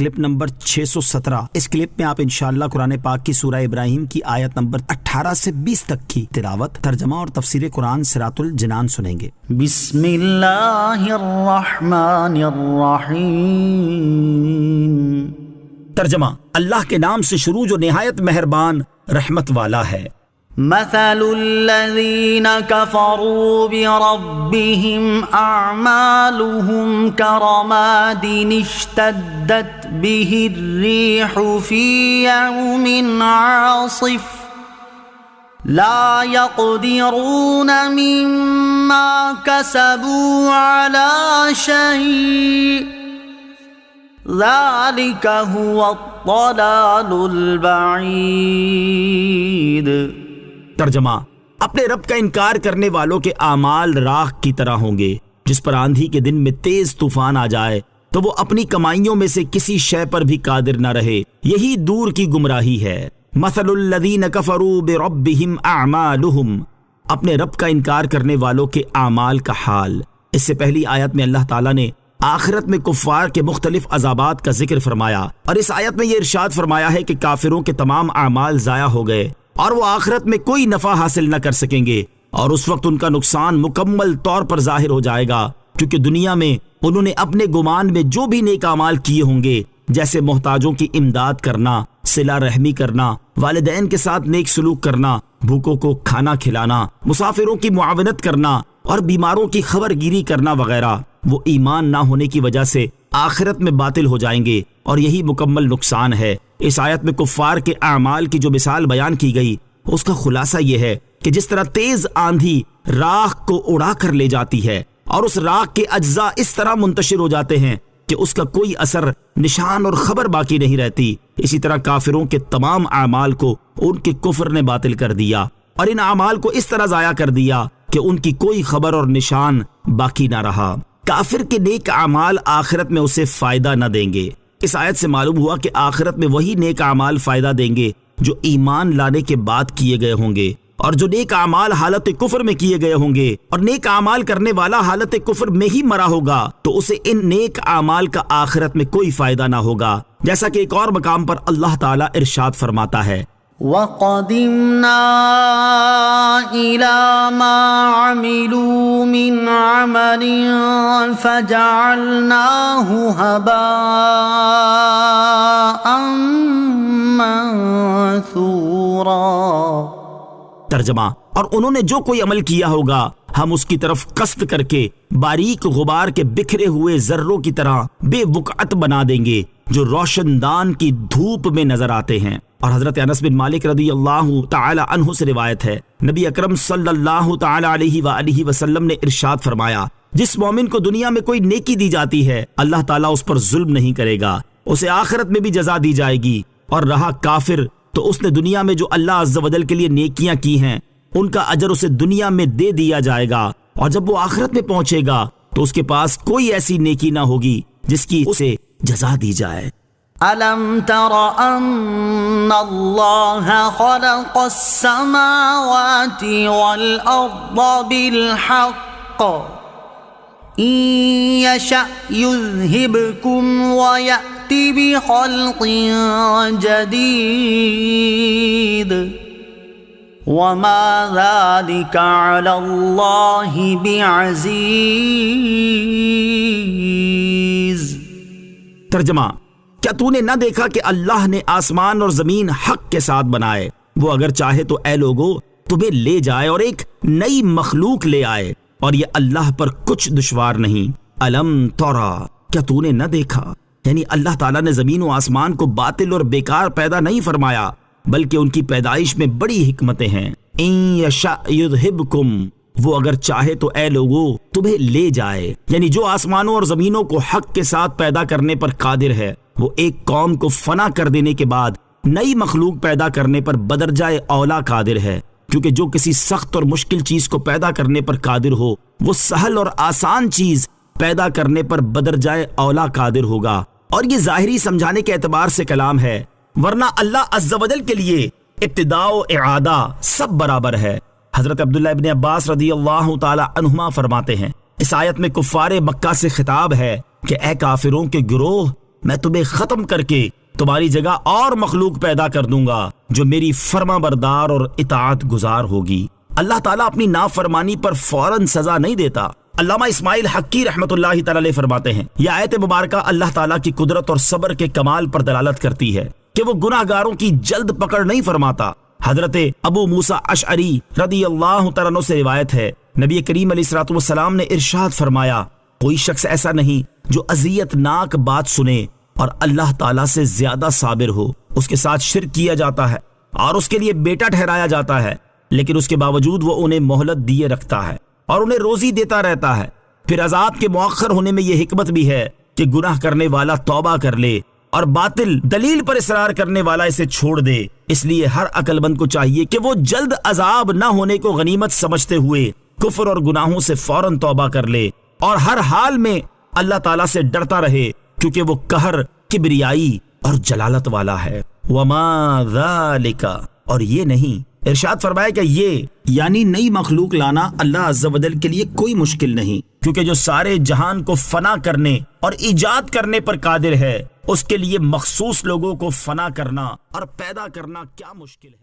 Clip number 617۔ اس clip میں آپ انشاءاللہ قرآن پاک کی سورہ ابراہیم کی آیت نمبر 18 سے 20 تک کی تلاوت، ترجمہ اور تفسیر قرآن صراط الجنان سنیں گے۔ بسم اللہ الرحمن الرحیم۔ ترجمہ، اللہ کے نام سے شروع جو نہایت مہربان رحمت والا ہے۔ مثل الذين كفروا بربهم أعمالهم كرماد اشتدت به الريح في يوم عاصف لا يقدرون مما كسبوا على شيء ذلك هو الضلال البعيد۔ ترجمہ، اپنے رب کا انکار کرنے والوں کے اعمال راخ کی طرح ہوں گے، جس پر آندھی کے دن میں تیز طوفان آ جائے تو وہ اپنی کمائیوں میں سے کسی شے پر بھی قادر نہ رہے، یہی دور کی گمراہی ہے۔ مثل الذین کفروا بربہم اعمالہم، اپنے رب کا انکار کرنے والوں کے اعمال کا حال۔ اس سے پہلی آیت میں اللہ تعالیٰ نے آخرت میں کفار کے مختلف عذابات کا ذکر فرمایا، اور اس آیت میں یہ ارشاد فرمایا ہے کہ کافروں کے تمام اعمال ضائع ہو گئے اور وہ آخرت میں کوئی نفع حاصل نہ کر سکیں گے، اور اس وقت ان کا نقصان مکمل طور پر ظاہر ہو جائے گا، کیونکہ دنیا میں انہوں نے اپنے گمان میں جو بھی نیک اعمال کیے ہوں گے، جیسے محتاجوں کی امداد کرنا، صلہ رحمی کرنا، والدین کے ساتھ نیک سلوک کرنا، بھوکوں کو کھانا کھلانا، مسافروں کی معاونت کرنا اور بیماروں کی خبر گیری کرنا وغیرہ، وہ ایمان نہ ہونے کی وجہ سے آخرت میں باطل ہو جائیں گے، اور یہی مکمل نقصان ہے۔ اس آیت میں کفار کے اعمال کی جو مثال بیان کی گئی، اس کا خلاصہ یہ ہے کہ جس طرح تیز آندھی راخ کو اڑا کر لے جاتی ہے اور اس راخ کے اجزاء اس طرح منتشر ہو جاتے ہیں کہ اس کا کوئی اثر، نشان اور خبر باقی نہیں رہتی، اسی طرح کافروں کے تمام اعمال کو ان کے کفر نے باطل کر دیا، اور ان اعمال کو اس طرح ضائع کر دیا کہ ان کی کوئی خبر اور نشان باقی نہ رہا۔ کافر کے نیک اعمال آخرت میں اسے فائدہ نہ دیں گے۔ اس آیت سے معلوم ہوا کہ آخرت میں وہی نیک اعمال فائدہ دیں گے جو ایمان لانے کے بعد کیے گئے ہوں گے، اور جو نیک اعمال حالت کفر میں کیے گئے ہوں گے، اور نیک اعمال کرنے والا حالت کفر میں ہی مرا ہوگا تو اسے ان نیک اعمال کا آخرت میں کوئی فائدہ نہ ہوگا، جیسا کہ ایک اور مقام پر اللہ تعالیٰ ارشاد فرماتا ہے، وَقَدِمْنَا إِلَى مَا عَمِلُوا مِنْ عَمَلٍ فَجَعَلْنَاهُ هَبَاءً مَنثُورًا۔ ترجمہ، اور انہوں نے جو کوئی عمل کیا ہوگا ہم اس کی طرف قصد کر کے باریک غبار کے بکھرے ہوئے ذروں کی طرح بے وقعت بنا دیں گے جو روشن دان کی دھوپ میں نظر آتے ہیں۔ اور حضرت انس بن مالک رضی اللہ تعالی عنہ سے روایت ہے، نبی اکرم صلی اللہ تعالی علیہ وآلہ وسلم نے ارشاد فرمایا، جس مومن کو دنیا میں کوئی نیکی دی جاتی ہے اللہ تعالیٰ اس پر ظلم نہیں کرے گا، اسے آخرت میں بھی جزا دی جائے گی، اور رہا کافر تو اس نے دنیا میں جو اللہ عز و جل کے لیے نیکیاں کی ہیں ان کا اجر اسے دنیا میں دے دیا جائے گا، اور جب وہ آخرت میں پہنچے گا تو اس کے پاس کوئی ایسی نیکی نہ ہوگی جس کی اسے جزا دی جائے۔ أَلَمْ تَرَ أَنَّ اللَّهَ خَلَقَ السَّمَاوَاتِ وَالْأَرْضَ بِالْحَقِّ إِن يَشَأْ يُذْهِبْكُمْ وَيَأْتِ بِخَلْقٍ جَدِيدٍ وَمَا ذَلِكَ عَلَى اللَّهِ بِعَزِيزٍ۔ ترجمہ، کیا تو نے نہ دیکھا کہ اللہ نے آسمان اور زمین حق کے ساتھ بنائے، وہ اگر چاہے تو اے لوگو تمہیں لے جائے اور ایک نئی مخلوق لے آئے، اور یہ اللہ پر کچھ دشوار نہیں۔ الم ترا، کیا تو نے نہ دیکھا، یعنی اللہ تعالیٰ نے زمین و آسمان کو باطل اور بیکار پیدا نہیں فرمایا، بلکہ ان کی پیدائش میں بڑی حکمتیں ہیں۔ ان یشاء یذہبکم، وہ اگر چاہے تو اے لوگو تمہیں لے جائے، یعنی جو آسمانوں اور زمینوں کو حق کے ساتھ پیدا کرنے پر قادر ہے، وہ ایک قوم کو فنا کر دینے کے بعد نئی مخلوق پیدا کرنے پر بدرجائے اولا قادر ہے، کیونکہ جو کسی سخت اور مشکل چیز کو پیدا کرنے پر قادر ہو وہ سہل اور آسان چیز پیدا کرنے پر بدرجائے اولا قادر ہوگا۔ اور یہ ظاہری سمجھانے کے اعتبار سے کلام ہے، ورنہ اللہ عز و جل کے لیے ابتداء و اعادہ سب برابر ہے۔ حضرت عبداللہ ابن عباس رضی اللہ تعالی عنہما فرماتے ہیں، اس آیت میں کفار مکہ سے خطاب ہے کہ اے کافروں کے گروہ، میں تمہیں ختم کر کے تمہاری جگہ اور مخلوق پیدا کر دوں گا جو میری فرما بردار اور اطاعت گزار ہوگی۔ اللہ تعالیٰ اپنی نافرمانی پر فوراً سزا نہیں دیتا۔ علامہ اسماعیل حقی رحمۃ اللہ تعالی علیہ فرماتے ہیں، یہ آیت مبارکہ اللہ تعالیٰ کی قدرت اور صبر کے کمال پر دلالت کرتی ہے کہ وہ گناہ گاروں کی جلد پکڑ نہیں فرماتا۔ حضرت ابو موسیٰ اشعری رضی اللہ تعالیٰ عنہ سے روایت ہے، نبی کریم علیہ الصلوۃ والسلام نے ارشاد فرمایا، کوئی شخص ایسا نہیں جو اذیت ناک بات سنے اور اللہ تعالیٰ سے زیادہ صابر ہو۔ اس کے ساتھ شرک کیا جاتا ہے اور اس کے لیے بیٹا ٹھہرایا جاتا ہے، لیکن اس کے باوجود وہ انہیں مہلت دیے رکھتا ہے اور انہیں روزی دیتا رہتا ہے۔ پھر عذاب کے مؤخر ہونے میں یہ حکمت بھی ہے کہ گناہ کرنے والا توبہ کر لے اور باطل دلیل پر اصرار کرنے والا اسے چھوڑ دے۔ اس لیے ہر عقل مند کو چاہیے کہ وہ جلد عذاب نہ ہونے کو غنیمت سمجھتے ہوئے کفر اور گناہوں سے فوراً توبہ کر لے اور ہر حال میں اللہ تعالیٰ سے ڈرتا رہے، کیونکہ وہ قہر، کبریائی اور جلالت والا ہے۔ وما ذالک، اور یہ نہیں، ارشاد فرمایا کہ یہ یعنی نئی مخلوق لانا اللہ عز و جل کے لیے کوئی مشکل نہیں، کیونکہ جو سارے جہان کو فنا کرنے اور ایجاد کرنے پر قادر ہے، اس کے لیے مخصوص لوگوں کو فنا کرنا اور پیدا کرنا کیا مشکل ہے۔